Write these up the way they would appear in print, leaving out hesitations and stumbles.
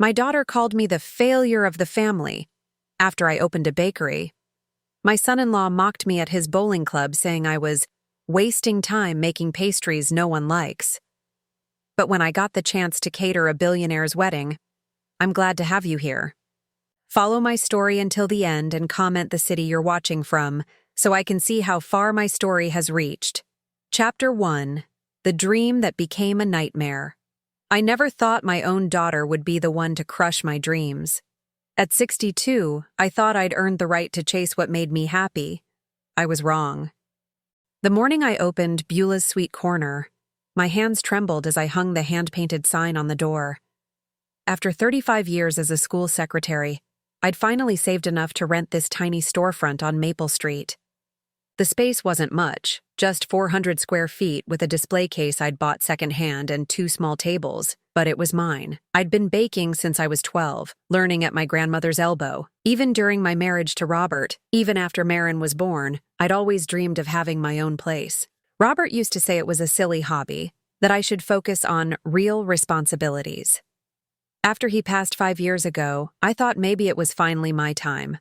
My daughter called me the failure of the family after I opened a bakery. My son-in-law mocked me at his bowling club, saying I was wasting time making pastries no one likes. But when I got the chance to cater a billionaire's wedding, I'm glad to have you here. Follow my story until the end and comment the city you're watching from so I can see how far my story has reached. Chapter 1: The Dream That Became a Nightmare. I never thought my own daughter would be the one to crush my dreams. At 62, I thought I'd earned the right to chase what made me happy. I was wrong. The morning I opened Beulah's Sweet Corner, my hands trembled as I hung the hand-painted sign on the door. After 35 years as a school secretary, I'd finally saved enough to rent this tiny storefront on Maple Street. The space wasn't much, just 400 square feet with a display case I'd bought secondhand and 2 small tables, but it was mine. I'd been baking since I was 12, learning at my grandmother's elbow. Even during my marriage to Robert, even after Marin was born, I'd always dreamed of having my own place. Robert used to say it was a silly hobby, that I should focus on real responsibilities. After he passed 5 years ago, I thought maybe it was finally my time.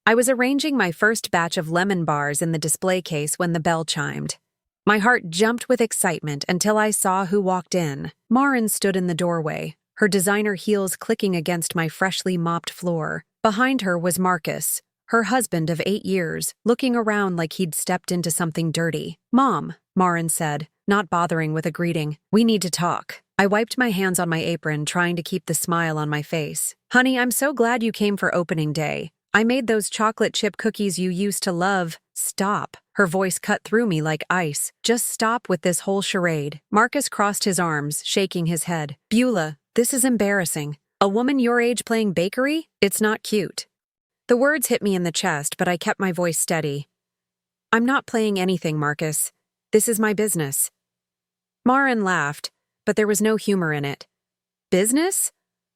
I was arranging my first batch of lemon bars in the display case when the bell chimed. My heart jumped with excitement until I saw who walked in. Marin stood in the doorway, her designer heels clicking against my freshly mopped floor. Behind her was Marcus, her husband of 8 years, looking around like he'd stepped into something dirty. "Mom," Marin said, not bothering with a greeting. "We need to talk." I wiped my hands on my apron, trying to keep the smile on my face. "Honey, I'm so glad you came for opening day. I made those chocolate chip cookies you used to love." "Stop." Her voice cut through me like ice. "Just stop with this whole charade." Marcus crossed his arms, shaking his head. "Beulah, this is embarrassing. A woman your age playing bakery? It's not cute." The words hit me in the chest, but I kept my voice steady. "I'm not playing anything, Marcus. This is my business." Marin laughed, but there was no humor in it. "Business?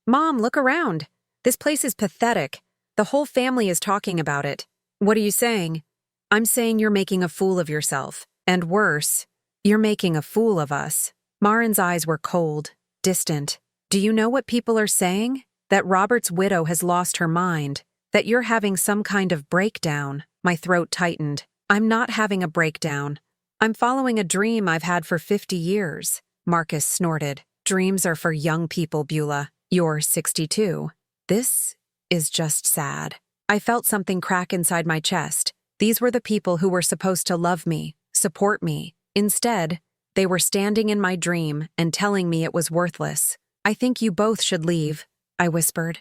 Mom, look around. This place is pathetic. The whole family is talking about it." "What are you saying?" "I'm saying you're making a fool of yourself. And worse, you're making a fool of us." Marin's eyes were cold, distant. "Do you know what people are saying? That Robert's widow has lost her mind. That you're having some kind of breakdown." My throat tightened. "I'm not having a breakdown. I'm following a dream I've had for 50 years. Marcus snorted. "Dreams are for young people, Beulah. You're 62. This is just sad." I felt something crack inside my chest. These were the people who were supposed to love me, support me. Instead, they were standing in my dream and telling me it was worthless. "I think you both should leave," I whispered.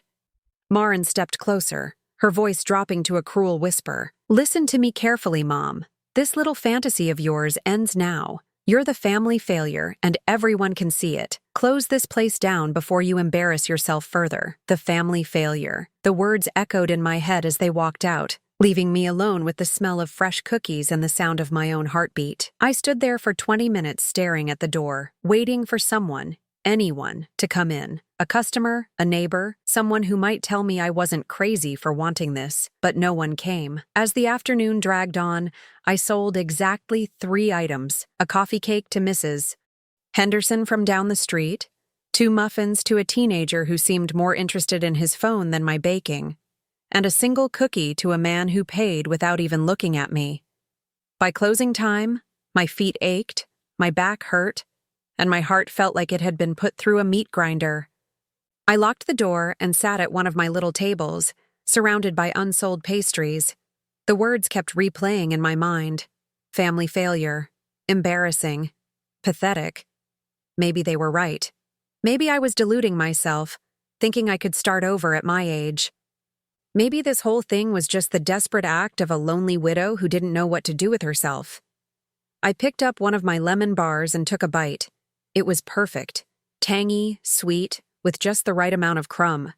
Marin stepped closer, her voice dropping to a cruel whisper. "Listen to me carefully, Mom. This little fantasy of yours ends now. You're the family failure, and everyone can see it. Close this place down before you embarrass yourself further." The family failure. The words echoed in my head as they walked out, leaving me alone with the smell of fresh cookies and the sound of my own heartbeat. I stood there for 20 minutes staring at the door, waiting for someone, anyone, to come in. A customer, a neighbor, someone who might tell me I wasn't crazy for wanting this, but no one came. As the afternoon dragged on, I sold exactly 3 items: a coffee cake to Mrs. Henderson from down the street, 2 muffins to a teenager who seemed more interested in his phone than my baking, and a single cookie to a man who paid without even looking at me. By closing time, my feet ached, my back hurt, and my heart felt like it had been put through a meat grinder. I locked the door and sat at one of my little tables, surrounded by unsold pastries. The words kept replaying in my mind. Family failure. Embarrassing. Pathetic. Maybe they were right. Maybe I was deluding myself, thinking I could start over at my age. Maybe this whole thing was just the desperate act of a lonely widow who didn't know what to do with herself. I picked up one of my lemon bars and took a bite. It was perfect. Tangy, sweet, with just the right amount of crumb.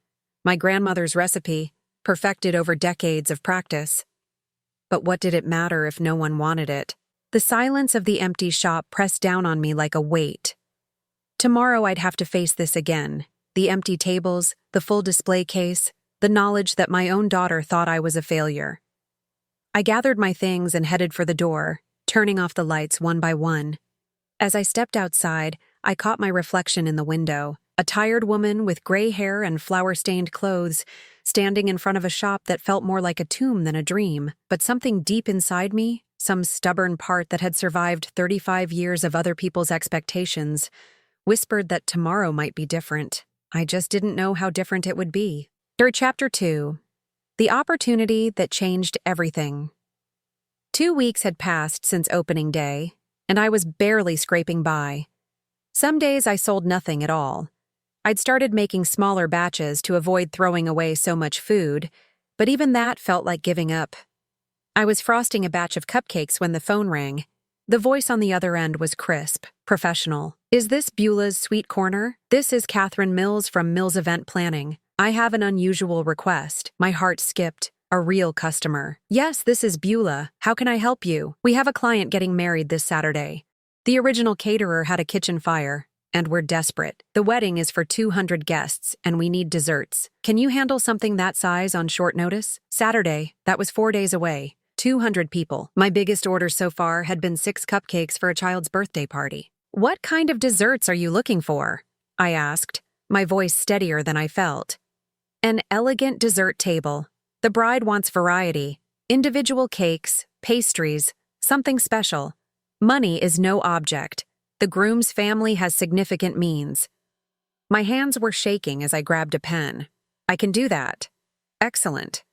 My grandmother's recipe, perfected over decades of practice. But what did it matter if no one wanted it? The silence of the empty shop pressed down on me like a weight. Tomorrow I'd have to face this again. The empty tables, the full display case, the knowledge that my own daughter thought I was a failure. I gathered my things and headed for the door, turning off the lights one by one. As I stepped outside, I caught my reflection in the window, A tired woman with gray hair and flour-stained clothes, standing in front of a shop that felt more like a tomb than a dream. But something deep inside me, some stubborn part that had survived 35 years of other people's expectations, whispered that tomorrow might be different. I just didn't know how different it would be. Chapter 2. The opportunity that changed everything. 2 weeks had passed since opening day, and I was barely scraping by. Some days I sold nothing at all. I'd started making smaller batches to avoid throwing away so much food, but even that felt like giving up. I was frosting a batch of cupcakes when the phone rang. The voice on the other end was crisp, professional. "Is this Beulah's Sweet Corner? This is Catherine Mills from Mills Event Planning. I have an unusual request." My heart skipped. A real customer. "Yes, this is Beulah. How can I help you? We have a client getting married this Saturday. The original caterer had a kitchen fire, and we're desperate. The wedding is for 200 guests, and we need desserts. Can you handle something that size on short notice?" Saturday, that was 4 days away. 200 people. My biggest order so far had been 6 cupcakes for a child's birthday party. "What kind of desserts are you looking for?" I asked, my voice steadier than I felt. "An elegant dessert table. The bride wants variety. Individual cakes, pastries, something special. Money is no object. The groom's family has significant means." My hands were shaking as I grabbed a pen. "I can do that." "Excellent.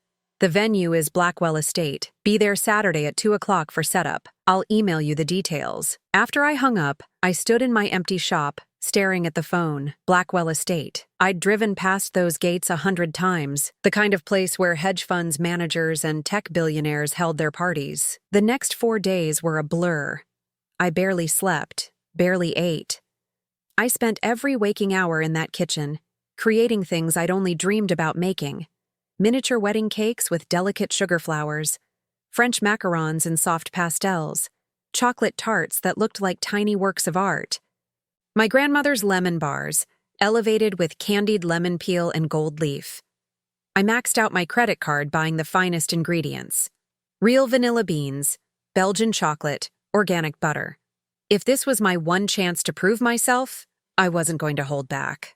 The venue is Blackwell Estate. Be there Saturday at 2 o'clock for setup. I'll email you the details." After I hung up, I stood in my empty shop, staring at the phone. Blackwell Estate. I'd driven past those gates 100 times, the kind of place where hedge funds managers and tech billionaires held their parties. The next 4 days were a blur. I barely slept, barely ate. I spent every waking hour in that kitchen, creating things I'd only dreamed about making. Miniature wedding cakes with delicate sugar flowers, French macarons in soft pastels, chocolate tarts that looked like tiny works of art. My grandmother's lemon bars, elevated with candied lemon peel and gold leaf. I maxed out my credit card buying the finest ingredients. Real vanilla beans, Belgian chocolate, organic butter. If this was my one chance to prove myself, I wasn't going to hold back.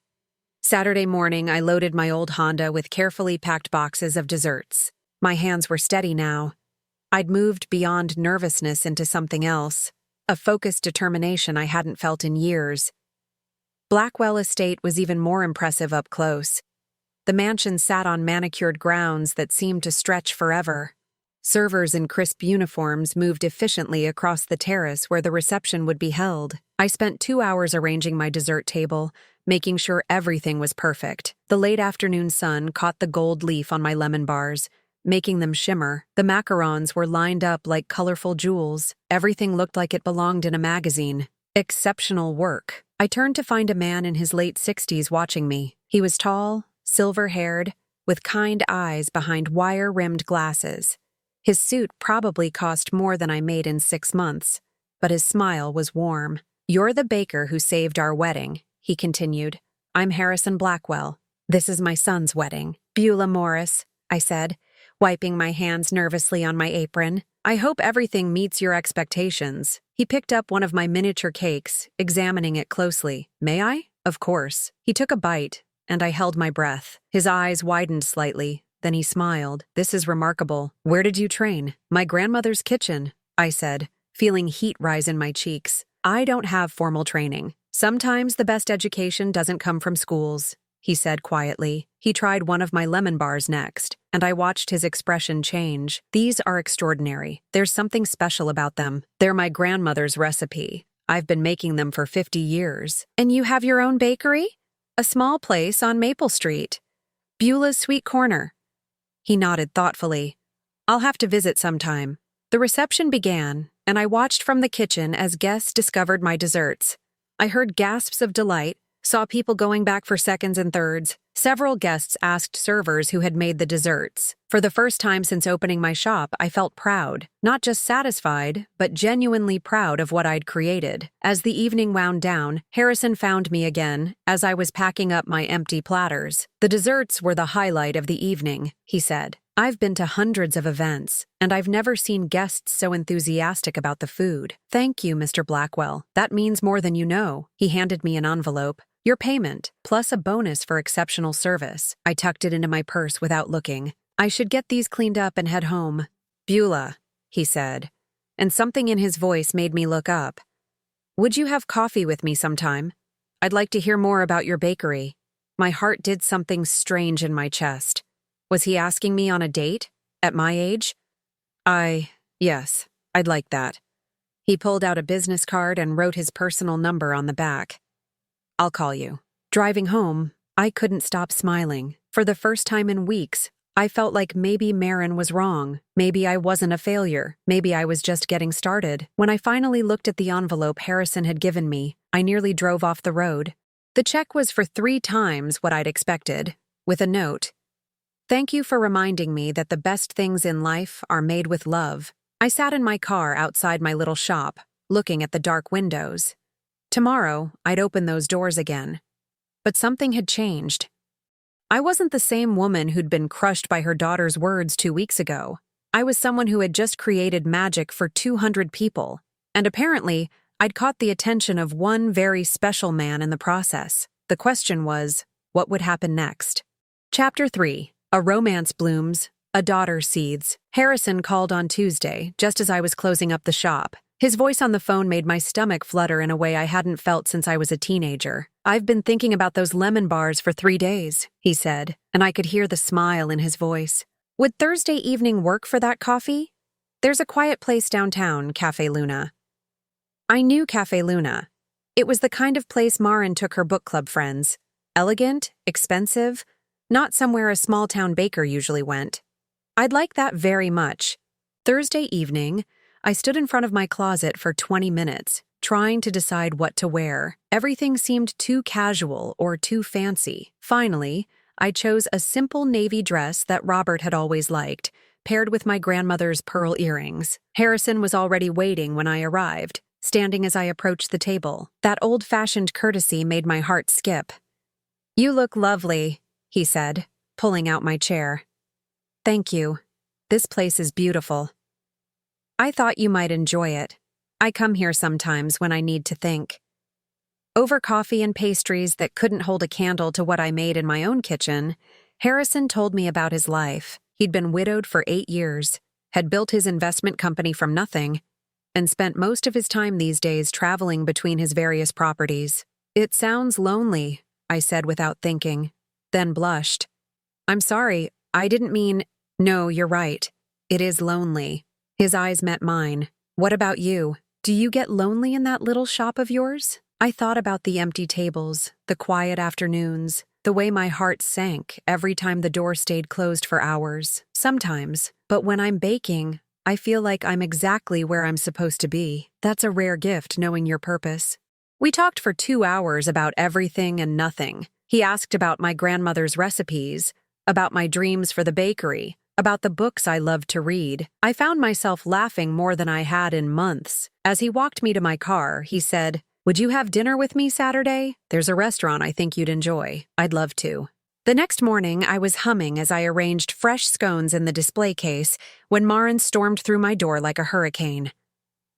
Saturday morning, I loaded my old Honda with carefully packed boxes of desserts. My hands were steady now. I'd moved beyond nervousness into something else, a focused determination I hadn't felt in years. Blackwell Estate was even more impressive up close. The mansion sat on manicured grounds that seemed to stretch forever. Servers in crisp uniforms moved efficiently across the terrace where the reception would be held. I spent 2 hours arranging my dessert table, making sure everything was perfect. The late afternoon sun caught the gold leaf on my lemon bars, making them shimmer. The macarons were lined up like colorful jewels. Everything looked like it belonged in a magazine. Exceptional work. I turned to find a man in his late 60s watching me. He was tall, silver-haired, with kind eyes behind wire-rimmed glasses. His suit probably cost more than I made in 6 months, but his smile was warm. "You're the baker who saved our wedding," he continued. "I'm Harrison Blackwell. This is my son's wedding." "Beulah Morris," I said, wiping my hands nervously on my apron. "I hope everything meets your expectations." He picked up one of my miniature cakes, examining it closely. "May I?" "Of course." He took a bite, and I held my breath. His eyes widened slightly. Then he smiled. "This is remarkable. Where did you train?" "My grandmother's kitchen," I said, feeling heat rise in my cheeks. "I don't have formal training. Sometimes the best education doesn't come from schools," he said quietly. He tried one of my lemon bars next, and I watched his expression change. "These are extraordinary. There's something special about them. They're my grandmother's recipe. I've been making them for 50 years. "And you have your own bakery?" "A small place on Maple Street. Beulah's Sweet Corner." He nodded thoughtfully. "I'll have to visit sometime." The reception began, and I watched from the kitchen as guests discovered my desserts. I heard gasps of delight, saw people going back for seconds and thirds. Several guests asked servers who had made the desserts. For the first time since opening my shop, I felt proud. Not just satisfied, but genuinely proud of what I'd created. As the evening wound down, Harrison found me again as I was packing up my empty platters. "The desserts were the highlight of the evening," he said. "I've been to hundreds of events, and I've never seen guests so enthusiastic about the food." "Thank you, Mr. Blackwell. That means more than you know." He handed me an envelope. Your payment, plus a bonus for exceptional service. I tucked it into my purse without looking. I should get these cleaned up and head home. Beulah, he said, and something in his voice made me look up. Would you have coffee with me sometime? I'd like to hear more about your bakery. My heart did something strange in my chest. Was he asking me on a date? At my age? Yes, I'd like that. He pulled out a business card and wrote his personal number on the back. I'll call you. Driving home, I couldn't stop smiling. For the first time in weeks, I felt like maybe Marin was wrong. Maybe I wasn't a failure. Maybe I was just getting started. When I finally looked at the envelope Harrison had given me, I nearly drove off the road. The check was for 3 times what I'd expected, with a note. Thank you for reminding me that the best things in life are made with love. I sat in my car outside my little shop, looking at the dark windows. Tomorrow, I'd open those doors again. But something had changed. I wasn't the same woman who'd been crushed by her daughter's words 2 weeks ago. I was someone who had just created magic for 200 people, and apparently, I'd caught the attention of one very special man in the process. The question was, what would happen next? Chapter 3. A romance blooms, a daughter seethes. Harrison called on Tuesday, just as I was closing up the shop. His voice on the phone made my stomach flutter in a way I hadn't felt since I was a teenager. I've been thinking about those lemon bars for 3 days, he said, and I could hear the smile in his voice. Would Thursday evening work for that coffee? There's a quiet place downtown, Café Luna. I knew Café Luna. It was the kind of place Marin took her book club friends. Elegant, expensive, not somewhere a small-town baker usually went. I'd like that very much. Thursday evening, I stood in front of my closet for 20 minutes, trying to decide what to wear. Everything seemed too casual or too fancy. Finally, I chose a simple navy dress that Robert had always liked, paired with my grandmother's pearl earrings. Harrison was already waiting when I arrived, standing as I approached the table. That old-fashioned courtesy made my heart skip. You look lovely, he said, pulling out my chair. Thank you. This place is beautiful. I thought you might enjoy it. I come here sometimes when I need to think. Over coffee and pastries that couldn't hold a candle to what I made in my own kitchen, Harrison told me about his life. He'd been widowed for 8 years, had built his investment company from nothing, and spent most of his time these days traveling between his various properties. It sounds lonely, I said without thinking, then blushed. I'm sorry, I didn't mean— No, you're right. It is lonely. His eyes met mine. What about you? Do you get lonely in that little shop of yours? I thought about the empty tables, the quiet afternoons, the way my heart sank every time the door stayed closed for hours. Sometimes, but when I'm baking, I feel like I'm exactly where I'm supposed to be. That's a rare gift, knowing your purpose. We talked for 2 hours about everything and nothing. He asked about my grandmother's recipes, about my dreams for the bakery, about the books I loved to read. I found myself laughing more than I had in months. As he walked me to my car, he said, "Would you have dinner with me Saturday? There's a restaurant I think you'd enjoy. I'd love to." The next morning, I was humming as I arranged fresh scones in the display case when Marin stormed through my door like a hurricane.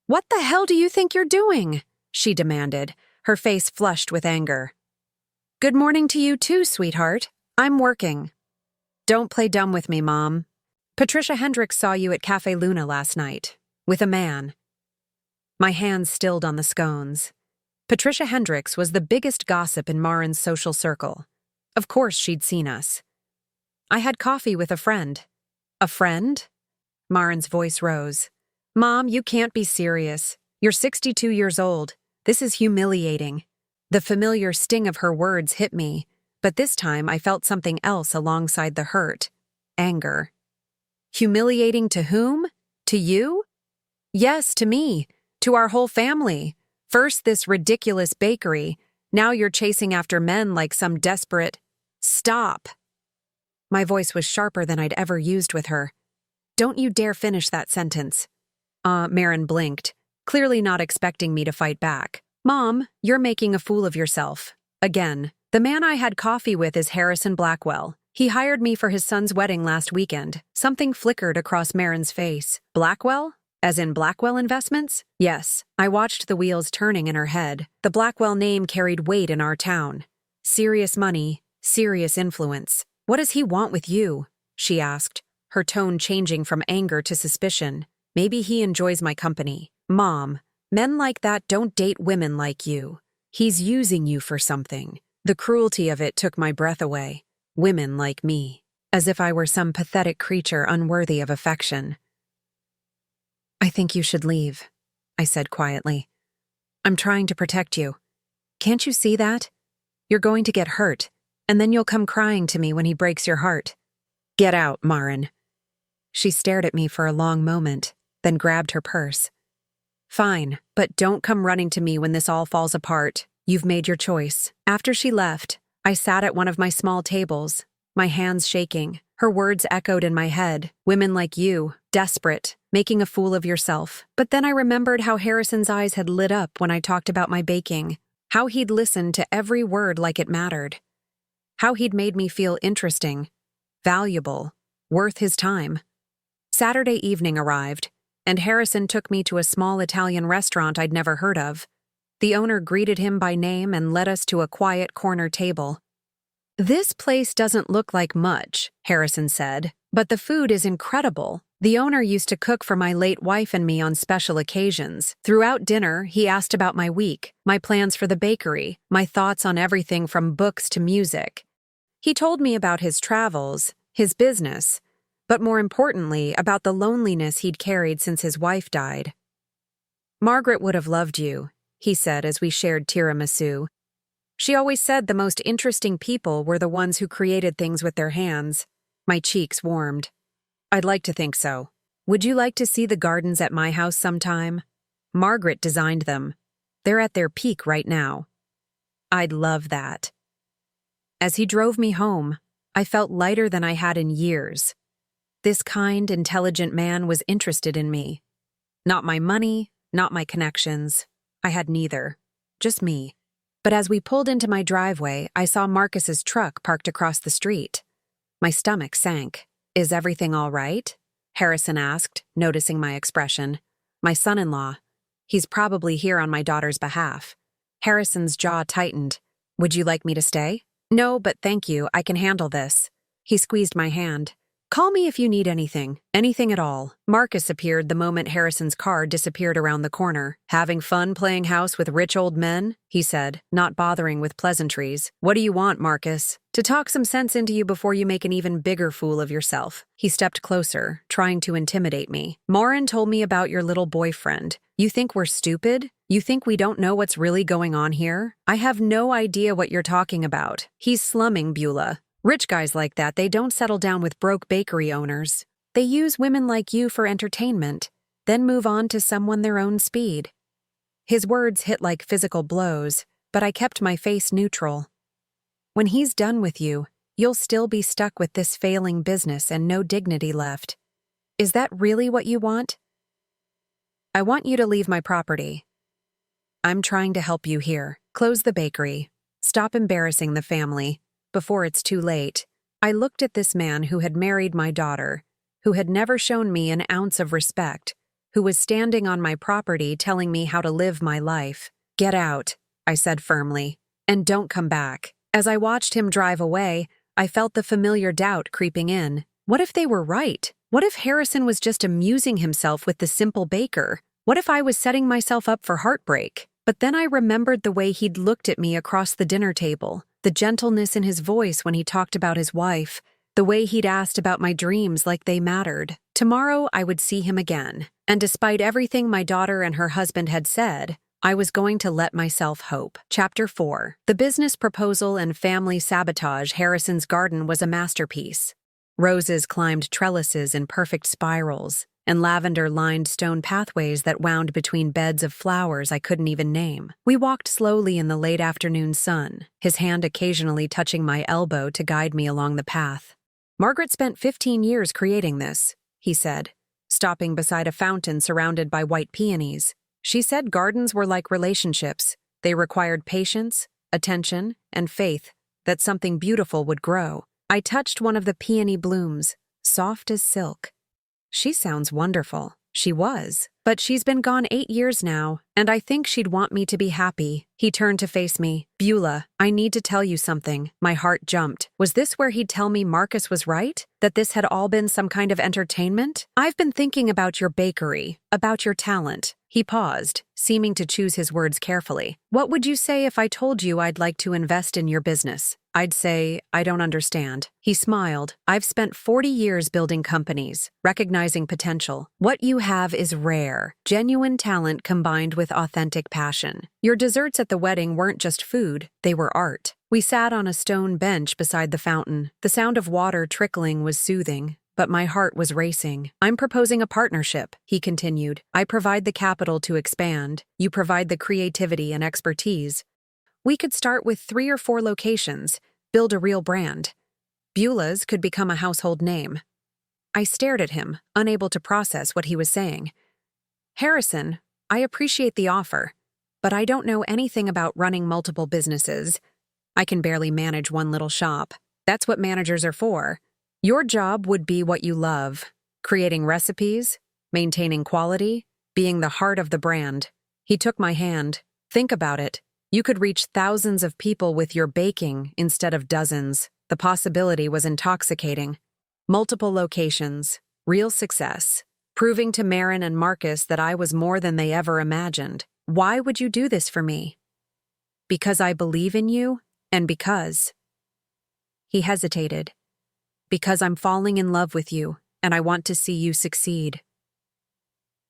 "What the hell do you think you're doing?" she demanded, her face flushed with anger. "Good morning to you too, sweetheart. I'm working." "Don't play dumb with me, Mom. Patricia Hendricks saw you at Café Luna last night, with a man." My hands stilled on the scones. Patricia Hendricks was the biggest gossip in Marin's social circle. Of course she'd seen us. "I had coffee with a friend." "A friend?" Marin's voice rose. "Mom, you can't be serious. You're 62 years old. This is humiliating." The familiar sting of her words hit me, but this time I felt something else alongside the hurt. Anger. Humiliating to whom? To you? Yes, to me. To our whole family. First this ridiculous bakery. Now you're chasing after men like some desperate— Stop. My voice was sharper than I'd ever used with her. Don't you dare finish that sentence. Marin blinked, clearly not expecting me to fight back. Mom, you're making a fool of yourself. Again. The man I had coffee with is Harrison Blackwell. He hired me for his son's wedding last weekend. Something flickered across Marin's face. Blackwell? As in Blackwell Investments? Yes. I watched the wheels turning in her head. The Blackwell name carried weight in our town. Serious money, serious influence. What does he want with you? She asked, her tone changing from anger to suspicion. Maybe he enjoys my company. Mom, men like that don't date women like you. He's using you for something. The cruelty of it took my breath away. Women like me. As if I were some pathetic creature unworthy of affection. I think you should leave, I said quietly. I'm trying to protect you. Can't you see that? You're going to get hurt, and then you'll come crying to me when he breaks your heart. Get out, Maren. She stared at me for a long moment, then grabbed her purse. Fine, but don't come running to me when this all falls apart. You've made your choice. After she left, I sat at one of my small tables, my hands shaking. Her words echoed in my head. Women like you, desperate, making a fool of yourself. But then I remembered how Harrison's eyes had lit up when I talked about my baking, how he'd listened to every word like it mattered, how he'd made me feel interesting, valuable, worth his time. Saturday evening arrived, and Harrison took me to a small Italian restaurant I'd never heard of. The owner greeted him by name and led us to a quiet corner table. This place doesn't look like much, Harrison said, but the food is incredible. The owner used to cook for my late wife and me on special occasions. Throughout dinner, he asked about my week, my plans for the bakery, my thoughts on everything from books to music. He told me about his travels, his business, but more importantly, about the loneliness he'd carried since his wife died. Margaret would have loved you, he said as we shared tiramisu. She always said the most interesting people were the ones who created things with their hands. My cheeks warmed. I'd like to think so. Would you like to see the gardens at my house sometime? Margaret designed them. They're at their peak right now. I'd love that. As he drove me home, I felt lighter than I had in years. This kind, intelligent man was interested in me. Not my money, not my connections. I had neither. Just me. But as we pulled into my driveway, I saw Marcus's truck parked across the street. My stomach sank. Is everything all right? Harrison asked, noticing my expression. My son-in-law. He's probably here on my daughter's behalf. Harrison's jaw tightened. Would you like me to stay? No, but thank you. I can handle this. He squeezed my hand. Call me if you need anything at all. Marcus appeared the moment Harrison's car disappeared around the corner. Having fun playing house with rich old men? He said, not bothering with pleasantries. What do you want, Marcus? To talk some sense into you before you make an even bigger fool of yourself. He stepped closer, trying to intimidate me. Maren told me about your little boyfriend. You think we're stupid? You think we don't know what's really going on here? I have no idea what you're talking about. He's slumming Beulah. Rich guys like that, they don't settle down with broke bakery owners. They use women like you for entertainment, then move on to someone their own speed. His words hit like physical blows, but I kept my face neutral. When he's done with you, you'll still be stuck with this failing business and no dignity left. Is that really what you want? I want you to leave my property. I'm trying to help you here. Close the bakery. Stop embarrassing the family. Before it's too late, I looked at this man who had married my daughter, who had never shown me an ounce of respect, who was standing on my property telling me how to live my life. Get out, I said firmly, and don't come back. As I watched him drive away, I felt the familiar doubt creeping in. What if they were right? What if Harrison was just amusing himself with the simple baker? What if I was setting myself up for heartbreak? But then I remembered the way he'd looked at me across the dinner table, the gentleness in his voice when he talked about his wife, the way he'd asked about my dreams like they mattered. Tomorrow I would see him again, and despite everything my daughter and her husband had said, I was going to let myself hope. Chapter 4. The business proposal and family sabotage. Harrison's garden was a masterpiece. Roses climbed trellises in perfect spirals, and lavender-lined stone pathways that wound between beds of flowers I couldn't even name. We walked slowly in the late afternoon sun, his hand occasionally touching my elbow to guide me along the path. Margaret spent 15 years creating this, he said, stopping beside a fountain surrounded by white peonies. She said gardens were like relationships. They required patience, attention, and faith that something beautiful would grow. I touched one of the peony blooms, soft as silk. She sounds wonderful. She was, but she's been gone 8 years now, and I think she'd want me to be happy. He turned to face me. Beulah, I need to tell you something. My heart jumped. Was this where he'd tell me Marcus was right? That this had all been some kind of entertainment? I've been thinking about your bakery, about your talent. He paused, seeming to choose his words carefully. What would you say if I told you I'd like to invest in your business? I'd say, I don't understand. He smiled. I've spent 40 years building companies, recognizing potential. What you have is rare, genuine talent combined with authentic passion. Your desserts at the wedding weren't just food, they were art. We sat on a stone bench beside the fountain. The sound of water trickling was soothing, but my heart was racing. I'm proposing a partnership, he continued. I provide the capital to expand. You provide the creativity and expertise. We could start with 3 or 4 locations, build a real brand. Beulah's could become a household name. I stared at him, unable to process what he was saying. Harrison, I appreciate the offer, but I don't know anything about running multiple businesses. I can barely manage one little shop. That's what managers are for. Your job would be what you love, creating recipes, maintaining quality, being the heart of the brand. He took my hand. Think about it. You could reach thousands of people with your baking instead of dozens. The possibility was intoxicating. Multiple locations, real success, proving to Marin and Marcus that I was more than they ever imagined. Why would you do this for me? Because I believe in you, and because... He hesitated. Because I'm falling in love with you, and I want to see you succeed.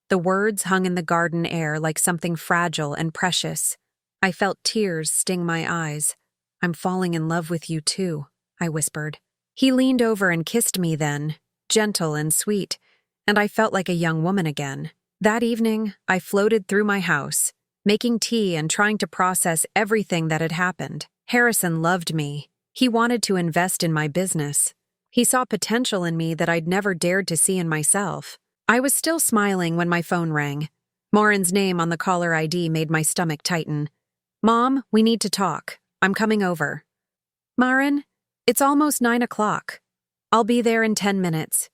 The words hung in the garden air like something fragile and precious. I felt tears sting my eyes. I'm falling in love with you too, I whispered. He leaned over and kissed me then, gentle and sweet, and I felt like a young woman again. That evening, I floated through my house, making tea and trying to process everything that had happened. Harrison loved me. He wanted to invest in my business. He saw potential in me that I'd never dared to see in myself. I was still smiling when my phone rang. Marin's name on the caller ID made my stomach tighten. Mom, we need to talk. I'm coming over. Marin, it's almost 9 o'clock. I'll be there in 10 minutes.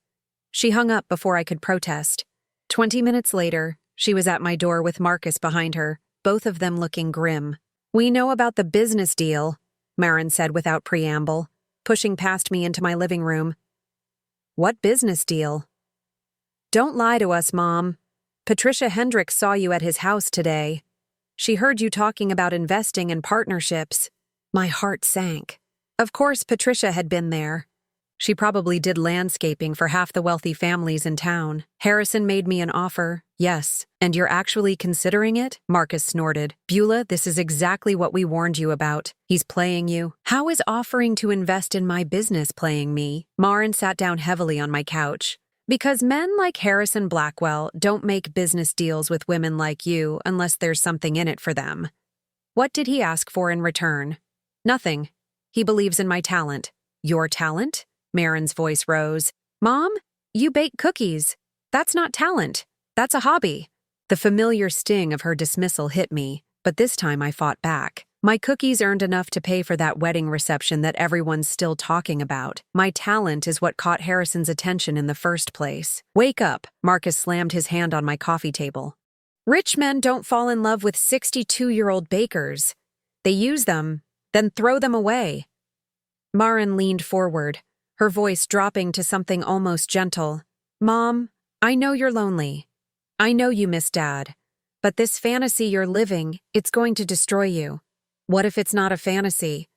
She hung up before I could protest. 20 minutes later, she was at my door with Marcus behind her, both of them looking grim. We know about the business deal, Marin said without preamble, pushing past me into my living room. What business deal? Don't lie to us, Mom. Patricia Hendricks saw you at his house today. She heard you talking about investing in partnerships. My heart sank. Of course, Patricia had been there. She probably did landscaping for half the wealthy families in town. Harrison made me an offer, yes. And you're actually considering it? Marcus snorted. Beulah, this is exactly what we warned you about. He's playing you. How is offering to invest in my business playing me? Marin sat down heavily on my couch. Because men like Harrison Blackwell don't make business deals with women like you unless there's something in it for them. What did he ask for in return? Nothing. He believes in my talent. Your talent? Marin's voice rose. Mom, you bake cookies. That's not talent. That's a hobby. The familiar sting of her dismissal hit me, but this time I fought back. My cookies earned enough to pay for that wedding reception that everyone's still talking about. My talent is what caught Harrison's attention in the first place. Wake up, Marcus slammed his hand on my coffee table. Rich men don't fall in love with 62-year-old bakers. They use them, then throw them away. Marin leaned forward, her voice dropping to something almost gentle. Mom, I know you're lonely. I know you miss Dad. But this fantasy you're living, it's going to destroy you. What if it's not a fantasy?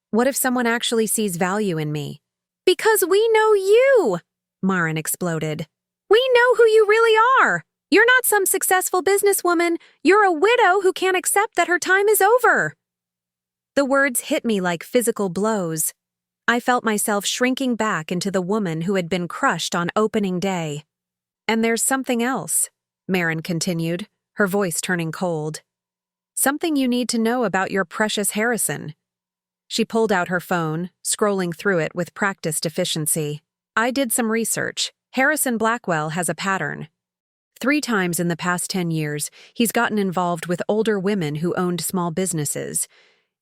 What if someone actually sees value in me? Because we know you, Marin exploded. We know who you really are. You're not some successful businesswoman. You're a widow who can't accept that her time is over. The words hit me like physical blows. I felt myself shrinking back into the woman who had been crushed on opening day. And there's something else, Marin continued, her voice turning cold. Something you need to know about your precious Harrison. She pulled out her phone, scrolling through it with practiced efficiency. I did some research. Harrison Blackwell has a pattern. 3 times in the past 10 years, he's gotten involved with older women who owned small businesses.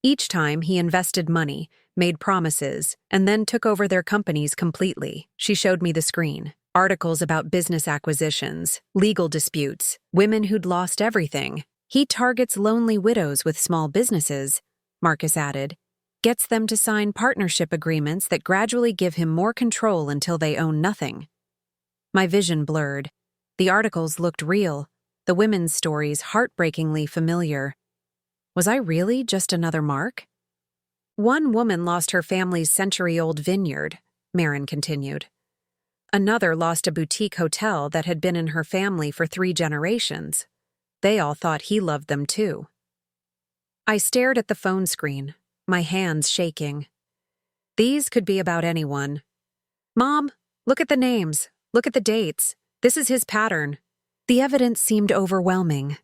Each time, he invested money, made promises, and then took over their companies completely. She showed me the screen. Articles about business acquisitions, legal disputes, women who'd lost everything. He targets lonely widows with small businesses, Marcus added, gets them to sign partnership agreements that gradually give him more control until they own nothing. My vision blurred. The articles looked real, the women's stories heartbreakingly familiar. Was I really just another Mark? One woman lost her family's century-old vineyard, Marin continued. Another lost a boutique hotel that had been in her family for 3 generations. They all thought he loved them too. I stared at the phone screen, my hands shaking. These could be about anyone. Mom, look at the names. Look at the dates. This is his pattern. The evidence seemed overwhelming.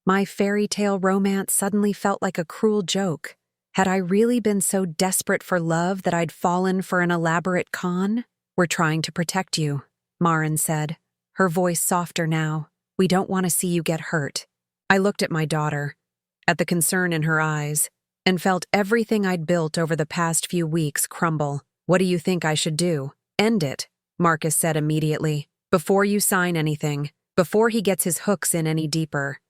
My fairy tale romance suddenly felt like a cruel joke. Had I really been so desperate for love that I'd fallen for an elaborate con? We're trying to protect you, Marin said, her voice softer now. We don't want to see you get hurt. I looked at my daughter, at the concern in her eyes, and felt everything I'd built over the past few weeks crumble. What do you think I should do? End it, Marcus said immediately. Before you sign anything, before he gets his hooks in any deeper.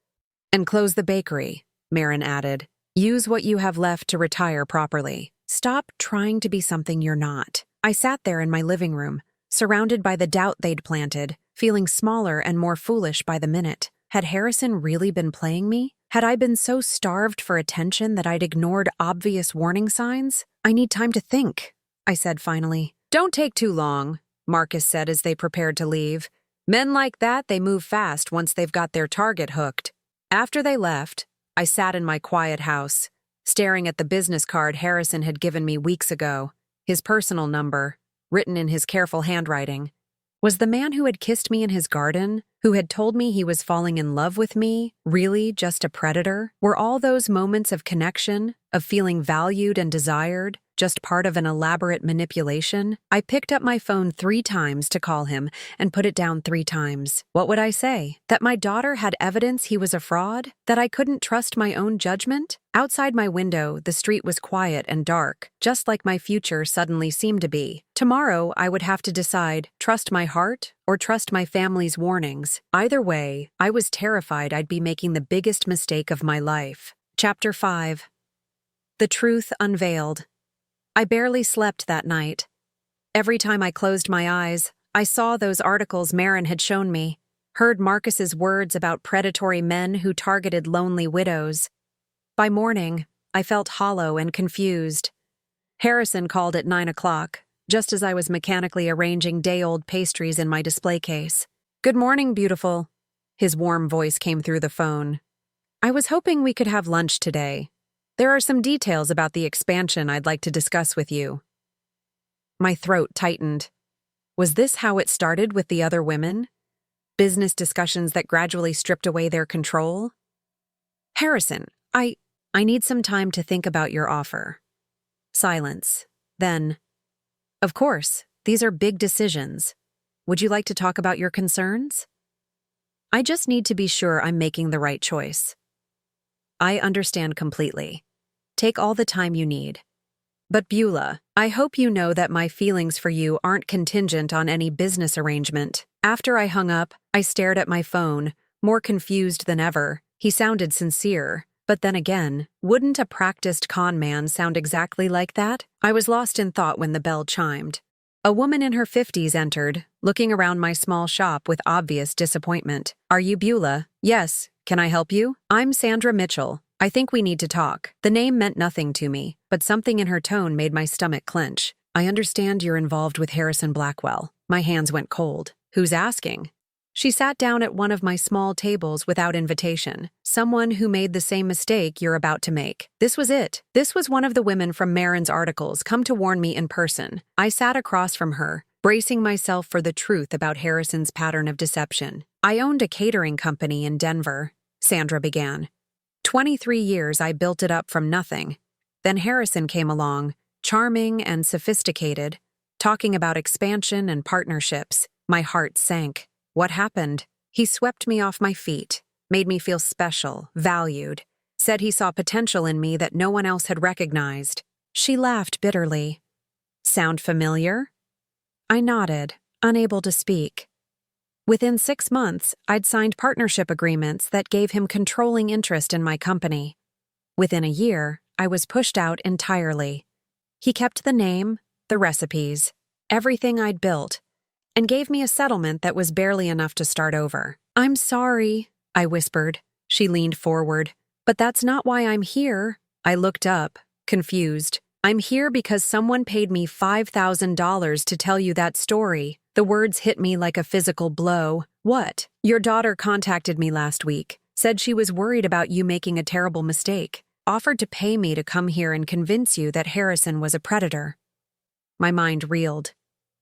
And close the bakery, Marin added. Use what you have left to retire properly. Stop trying to be something you're not. I sat there in my living room, surrounded by the doubt they'd planted, feeling smaller and more foolish by the minute. Had Harrison really been playing me? Had I been so starved for attention that I'd ignored obvious warning signs? I need time to think, I said finally. Don't take too long, Marcus said as they prepared to leave. Men like that, they move fast once they've got their target hooked. After they left, I sat in my quiet house, staring at the business card Harrison had given me weeks ago, his personal number, written in his careful handwriting. Was the man who had kissed me in his garden, who had told me he was falling in love with me, really just a predator? Were all those moments of connection, of feeling valued and desired, just part of an elaborate manipulation? I picked up my phone 3 times to call him and put it down 3 times. What would I say? That my daughter had evidence he was a fraud? That I couldn't trust my own judgment? Outside my window, the street was quiet and dark, just like my future suddenly seemed to be. Tomorrow, I would have to decide, trust my heart or trust my family's warnings. Either way, I was terrified I'd be making the biggest mistake of my life. Chapter 5. The Truth Unveiled. I barely slept that night. Every time I closed my eyes, I saw those articles Marin had shown me, heard Marcus's words about predatory men who targeted lonely widows. By morning, I felt hollow and confused. Harrison called at 9 o'clock, just as I was mechanically arranging day-old pastries in my display case. Good morning, beautiful. His warm voice came through the phone. I was hoping we could have lunch today. There are some details about the expansion I'd like to discuss with you. My throat tightened. Was this how it started with the other women? Business discussions that gradually stripped away their control? Harrison, I need some time to think about your offer. Silence. Then, of course, these are big decisions. Would you like to talk about your concerns? I just need to be sure I'm making the right choice. I understand completely. Take all the time you need. But Beulah, I hope you know that my feelings for you aren't contingent on any business arrangement. After I hung up, I stared at my phone, more confused than ever. He sounded sincere. But then again, wouldn't a practiced con man sound exactly like that? I was lost in thought when the bell chimed. A woman in her 50s entered, looking around my small shop with obvious disappointment. Are you Beulah? Yes. Can I help you? I'm Sandra Mitchell. I think we need to talk. The name meant nothing to me, but something in her tone made my stomach clench. I understand you're involved with Harrison Blackwell. My hands went cold. Who's asking? She sat down at one of my small tables without invitation. Someone who made the same mistake you're about to make. This was it. This was one of the women from Marin's articles come to warn me in person. I sat across from her, bracing myself for the truth about Harrison's pattern of deception. I owned a catering company in Denver, Sandra began. 23 years I built it up from nothing. Then Harrison came along, charming and sophisticated, talking about expansion and partnerships. My heart sank. What happened? He swept me off my feet, made me feel special, valued, said he saw potential in me that no one else had recognized. She laughed bitterly. Sound familiar? I nodded, unable to speak. Within 6 months, I'd signed partnership agreements that gave him controlling interest in my company. Within a year, I was pushed out entirely. He kept the name, the recipes, everything I'd built, and gave me a settlement that was barely enough to start over. "I'm sorry," I whispered. She leaned forward. "But that's not why I'm here." I looked up, confused. "I'm here because someone paid me $5,000 to tell you that story." The words hit me like a physical blow. "What?" "Your daughter contacted me last week, said she was worried about you making a terrible mistake, offered to pay me to come here and convince you that Harrison was a predator." My mind reeled.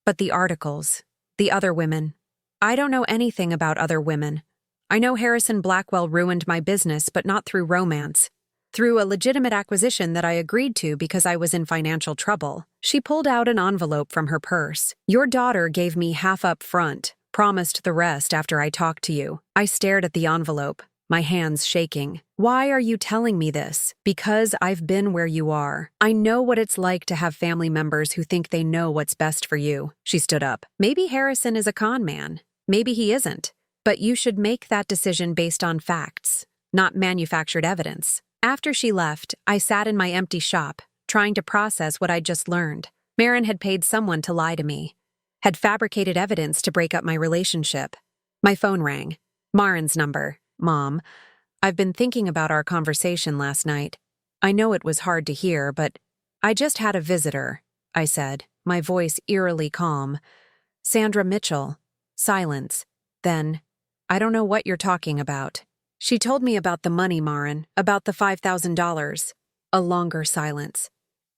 But the articles, the other women. I don't know anything about other women. I know Harrison Blackwell ruined my business, but not through romance. Through a legitimate acquisition that I agreed to because I was in financial trouble. She pulled out an envelope from her purse. "Your daughter gave me half up front, promised the rest after I talked to you." I stared at the envelope, my hands shaking. "Why are you telling me this?" "Because I've been where you are. I know what it's like to have family members who think they know what's best for you." She stood up. "Maybe Harrison is a con man. Maybe he isn't. But you should make that decision based on facts, not manufactured evidence." After she left, I sat in my empty shop, trying to process what I'd just learned. Marin had paid someone to lie to me, had fabricated evidence to break up my relationship. My phone rang. Marin's number. "Mom, I've been thinking about our conversation last night. I know it was hard to hear, but I just had a visitor," I said, my voice eerily calm. "Sandra Mitchell." Silence. Then, "I don't know what you're talking about." "She told me about the money, Marin, about the $5,000. A longer silence.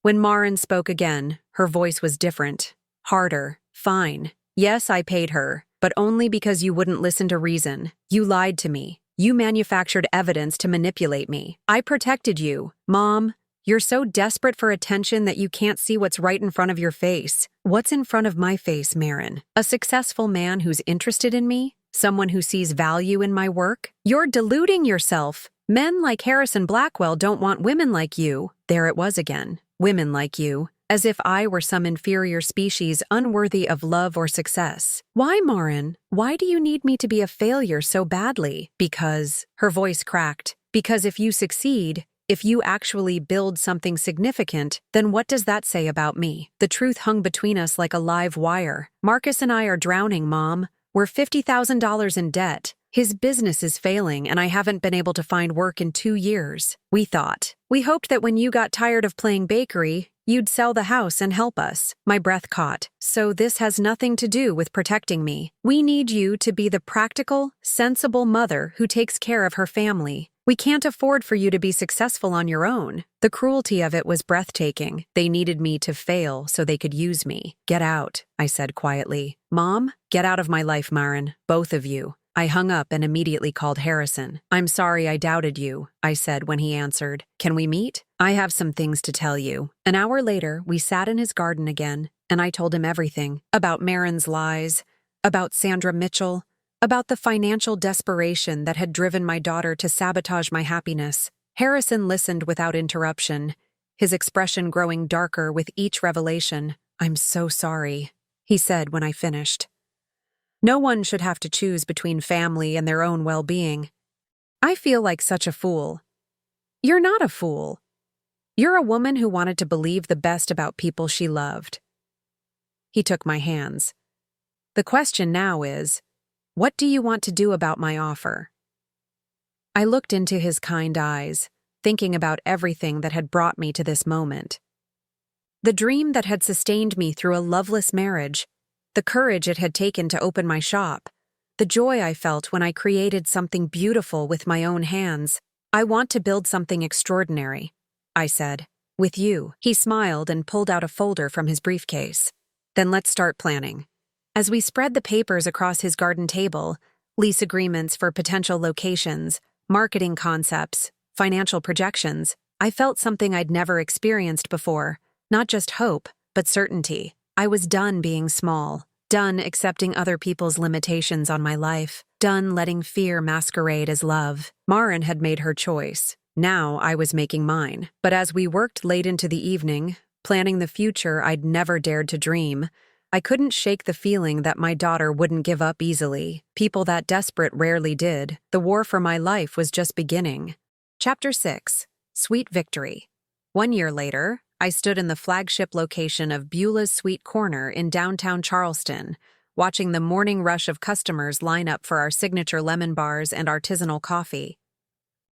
When Marin spoke again, her voice was different, harder. "Fine. Yes, I paid her, but only because you wouldn't listen to reason. You lied to me. You manufactured evidence to manipulate me. I protected you. Mom, you're so desperate for attention that you can't see what's right in front of your face." "What's in front of my face, Marin? A successful man who's interested in me? Someone who sees value in my work?" "You're deluding yourself. Men like Harrison Blackwell don't want women like you." There it was again. Women like you. As if I were some inferior species unworthy of love or success. "Why, Marin? Why do you need me to be a failure so badly?" "Because," her voice cracked, "because if you succeed, if you actually build something significant, then what does that say about me?" The truth hung between us like a live wire. "Marcus and I are drowning, Mom. We're $50,000 in debt. His business is failing, and I haven't been able to find work in 2 years. We hoped that when you got tired of playing bakery, you'd sell the house and help us." My breath caught. "So this has nothing to do with protecting me. We need you to be the practical, sensible mother who takes care of her family. We can't afford for you to be successful on your own." The cruelty of it was breathtaking. They needed me to fail so they could use me. "Get out," I said quietly. "Mom, get out of my life, Marin. Both of you." I hung up and immediately called Harrison. "I'm sorry I doubted you," I said when he answered. "Can we meet? I have some things to tell you." An hour later, we sat in his garden again, and I told him everything. About Marin's lies, about Sandra Mitchell, about the financial desperation that had driven my daughter to sabotage my happiness. Harrison listened without interruption, his expression growing darker with each revelation. "I'm so sorry," he said when I finished. "No one should have to choose between family and their own well-being. I feel like such a fool." "You're not a fool. You're a woman who wanted to believe the best about people she loved." He took my hands. "The question now is, what do you want to do about my offer?" I looked into his kind eyes, thinking about everything that had brought me to this moment. The dream that had sustained me through a loveless marriage, the courage it had taken to open my shop, the joy I felt when I created something beautiful with my own hands. "I want to build something extraordinary," I said. "With you." He smiled and pulled out a folder from his briefcase. "Then let's start planning." As we spread the papers across his garden table, lease agreements for potential locations, marketing concepts, financial projections, I felt something I'd never experienced before. Not just hope, but certainty. I was done being small, done accepting other people's limitations on my life, done letting fear masquerade as love. Marin had made her choice. Now I was making mine. But as we worked late into the evening, planning the future I'd never dared to dream, I couldn't shake the feeling that my daughter wouldn't give up easily. People that desperate rarely did. The war for my life was just beginning. Chapter 6. Sweet Victory. 1 year later, I stood in the flagship location of Beulah's Sweet Corner in downtown Charleston, watching the morning rush of customers line up for our signature lemon bars and artisanal coffee.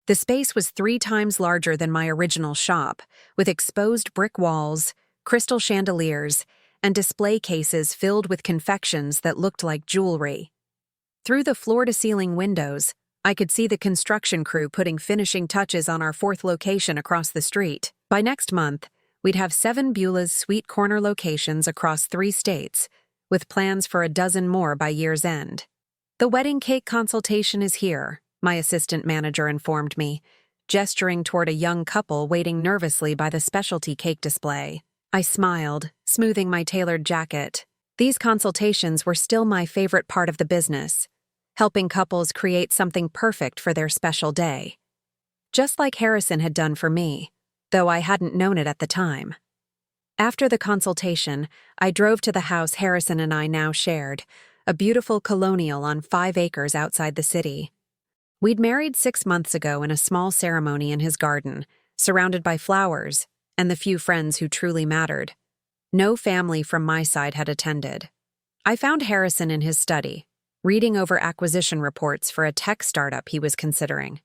The space was 3 times larger than my original shop, with exposed brick walls, crystal chandeliers, and display cases filled with confections that looked like jewelry. Through the floor-to-ceiling windows, I could see the construction crew putting finishing touches on our 4th location across the street. By next month, we'd have 7 Beulah's Sweet Corner locations across 3 states, with plans for a dozen more by year's end. The wedding cake consultation is here, my assistant manager informed me, gesturing toward a young couple waiting nervously by the specialty cake display. I smiled, smoothing my tailored jacket. These consultations were still my favorite part of the business, helping couples create something perfect for their special day. Just like Harrison had done for me, though I hadn't known it at the time. After the consultation, I drove to the house Harrison and I now shared, a beautiful colonial on 5 acres outside the city. We'd married 6 months ago in a small ceremony in his garden, surrounded by flowers and the few friends who truly mattered. No family from my side had attended. I found Harrison in his study, reading over acquisition reports for a tech startup he was considering.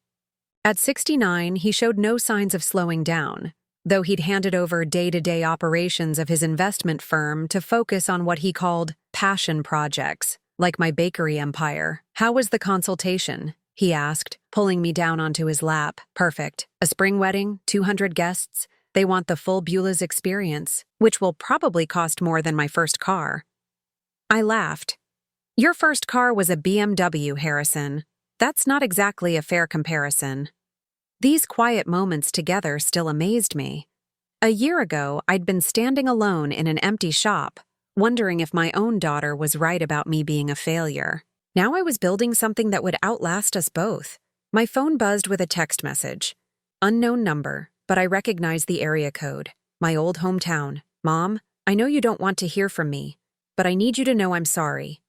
At 69, he showed no signs of slowing down, though he'd handed over day-to-day operations of his investment firm to focus on what he called passion projects, like my bakery empire. "How was the consultation?" he asked, pulling me down onto his lap. "Perfect. A spring wedding, 200 guests. They want the full Beulah's experience, which will probably cost more than my first car." I laughed. "Your first car was a BMW, Harrison. That's not exactly a fair comparison." These quiet moments together still amazed me. A year ago, I'd been standing alone in an empty shop, wondering if my own daughter was right about me being a failure. Now I was building something that would outlast us both. My phone buzzed with a text message. Unknown number, but I recognized the area code. My old hometown. "Mom, I know you don't want to hear from me, but I need you to know I'm sorry.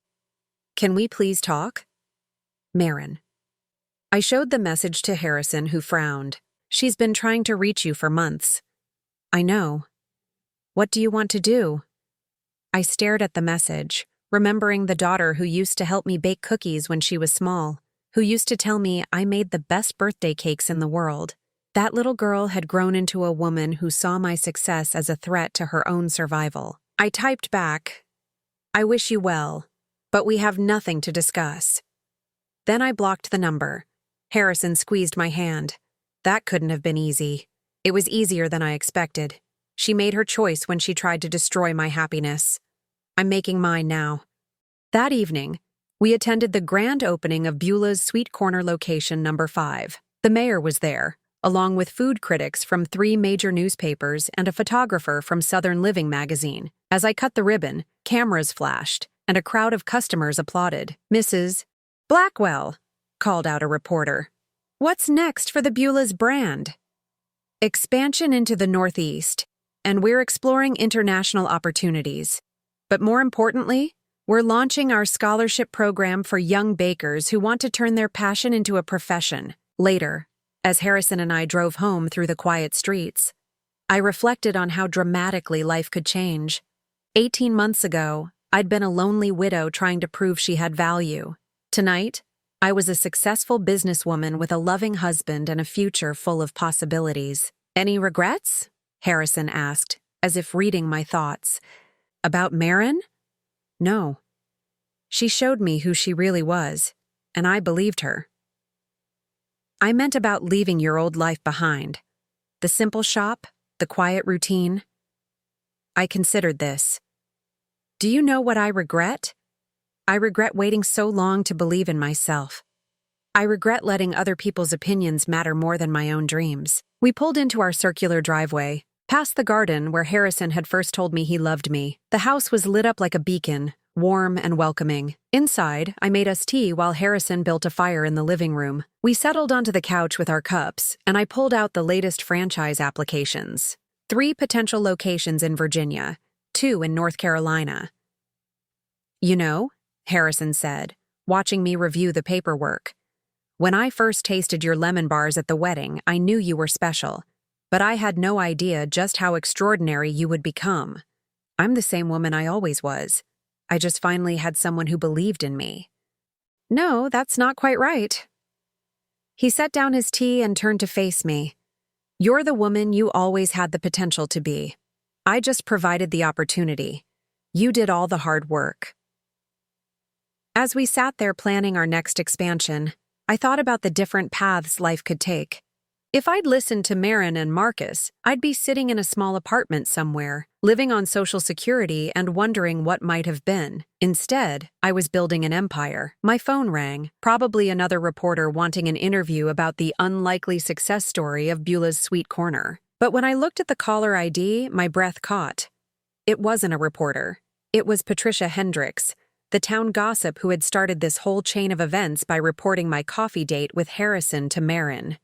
Can we please talk? Marin." I showed the message to Harrison, who frowned. "She's been trying to reach you for months." "I know. What do you want to do?" I stared at the message, remembering the daughter who used to help me bake cookies when she was small, who used to tell me I made the best birthday cakes in the world. That little girl had grown into a woman who saw my success as a threat to her own survival. I typed back, "I wish you well, but we have nothing to discuss." Then I blocked the number. Harrison squeezed my hand. That couldn't have been easy. It was easier than I expected. She made her choice when she tried to destroy my happiness. I'm making mine now. That evening, we attended the grand opening of Beulah's Sweet Corner location number 5. The mayor was there, along with food critics from 3 major newspapers and a photographer from Southern Living magazine. As I cut the ribbon, cameras flashed, and a crowd of customers applauded. "Mrs. Blackwell," called out a reporter. "What's next for the Beulah's brand?" "Expansion into the Northeast, and we're exploring international opportunities. But more importantly, we're launching our scholarship program for young bakers who want to turn their passion into a profession." Later, as Harrison and I drove home through the quiet streets, I reflected on how dramatically life could change. 18 months ago, I'd been a lonely widow trying to prove she had value. Tonight, I was a successful businesswoman with a loving husband and a future full of possibilities. "Any regrets?" Harrison asked, as if reading my thoughts. "About Marin? No. She showed me who she really was, and I believed her." "I meant about leaving your old life behind. The simple shop, the quiet routine." I considered this. "Do you know what I regret? I regret waiting so long to believe in myself. I regret letting other people's opinions matter more than my own dreams." We pulled into our circular driveway, past the garden where Harrison had first told me he loved me. The house was lit up like a beacon, warm and welcoming. Inside, I made us tea while Harrison built a fire in the living room. We settled onto the couch with our cups, and I pulled out the latest franchise applications. 3 potential locations in Virginia, 2 in North Carolina. You know, Harrison said, watching me review the paperwork. When I first tasted your lemon bars at the wedding, I knew you were special, but I had no idea just how extraordinary you would become. I'm the same woman I always was. I just finally had someone who believed in me. No, that's not quite right. He set down his tea and turned to face me. You're the woman you always had the potential to be. I just provided the opportunity. You did all the hard work. As we sat there planning our next expansion, I thought about the different paths life could take. If I'd listened to Marin and Marcus, I'd be sitting in a small apartment somewhere, living on Social Security and wondering what might have been. Instead, I was building an empire. My phone rang, probably another reporter wanting an interview about the unlikely success story of Beulah's Sweet Corner. But when I looked at the caller ID, my breath caught. It wasn't a reporter. It was Patricia Hendricks, the town gossip who had started this whole chain of events by reporting my coffee date with Harrison to Marin.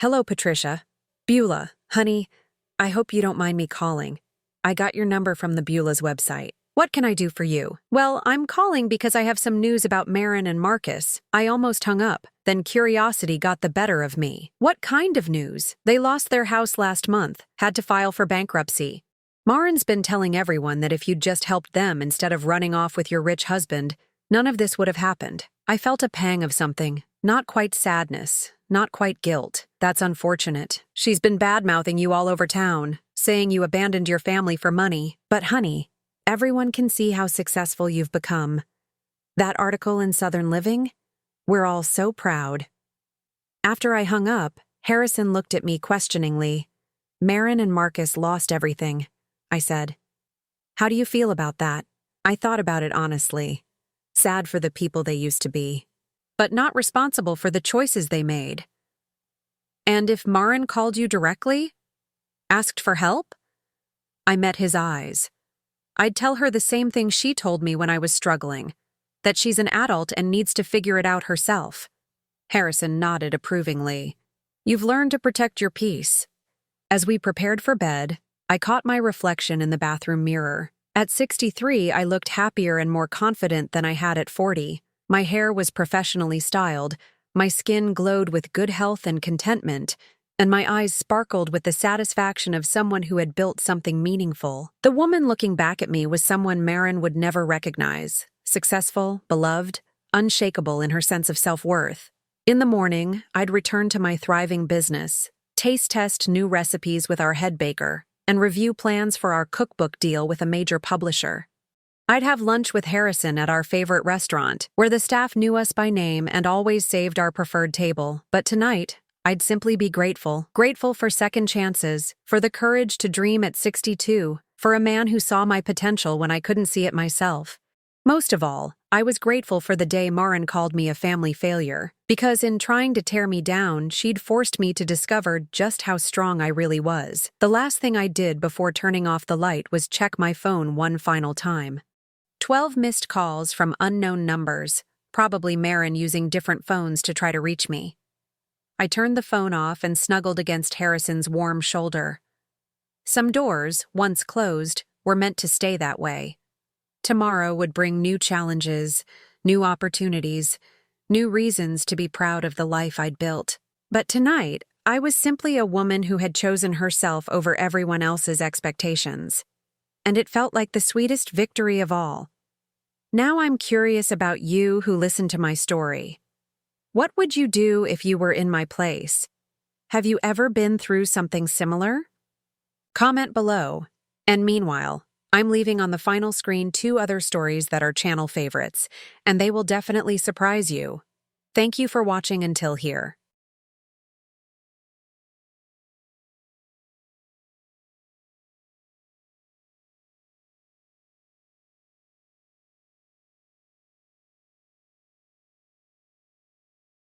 Hello, Patricia. Beulah, honey, I hope you don't mind me calling. I got your number from the Beulah's website. What can I do for you? Well, I'm calling because I have some news about Marin and Marcus. I almost hung up. Then curiosity got the better of me. What kind of news? They lost their house last month, had to file for bankruptcy. Marin's been telling everyone that if you'd just helped them instead of running off with your rich husband, none of this would have happened. I felt a pang of something, not quite sadness, not quite guilt. That's unfortunate. She's been bad-mouthing you all over town, saying you abandoned your family for money. But honey, everyone can see how successful you've become. That article in Southern Living? We're all so proud. After I hung up, Harrison looked at me questioningly. Marin and Marcus lost everything, I said. How do you feel about that? I thought about it honestly. Sad for the people they used to be, but not responsible for the choices they made. And if Marin called you directly? Asked for help? I met his eyes. I'd tell her the same thing she told me when I was struggling, that she's an adult and needs to figure it out herself. Harrison nodded approvingly. You've learned to protect your peace. As we prepared for bed, I caught my reflection in the bathroom mirror. At 63, I looked happier and more confident than I had at 40. My hair was professionally styled, my skin glowed with good health and contentment, and my eyes sparkled with the satisfaction of someone who had built something meaningful. The woman looking back at me was someone Marin would never recognize. Successful, beloved, unshakable in her sense of self-worth. In the morning, I'd return to my thriving business, taste test new recipes with our head baker, and review plans for our cookbook deal with a major publisher. I'd have lunch with Harrison at our favorite restaurant, where the staff knew us by name and always saved our preferred table. But tonight, I'd simply be grateful. Grateful for second chances, for the courage to dream at 62, for a man who saw my potential when I couldn't see it myself. Most of all, I was grateful for the day Marin called me a family failure, because in trying to tear me down, she'd forced me to discover just how strong I really was. The last thing I did before turning off the light was check my phone one final time. 12 missed calls from unknown numbers, probably Marin using different phones to try to reach me. I turned the phone off and snuggled against Harrison's warm shoulder. Some doors, once closed, were meant to stay that way. Tomorrow would bring new challenges, new opportunities, new reasons to be proud of the life I'd built. But tonight, I was simply a woman who had chosen herself over everyone else's expectations. And it felt like the sweetest victory of all. Now I'm curious about you who listened to my story. What would you do if you were in my place? Have you ever been through something similar? Comment below. And meanwhile, I'm leaving on the final screen 2 other stories that are channel favorites, and they will definitely surprise you. Thank you for watching until here.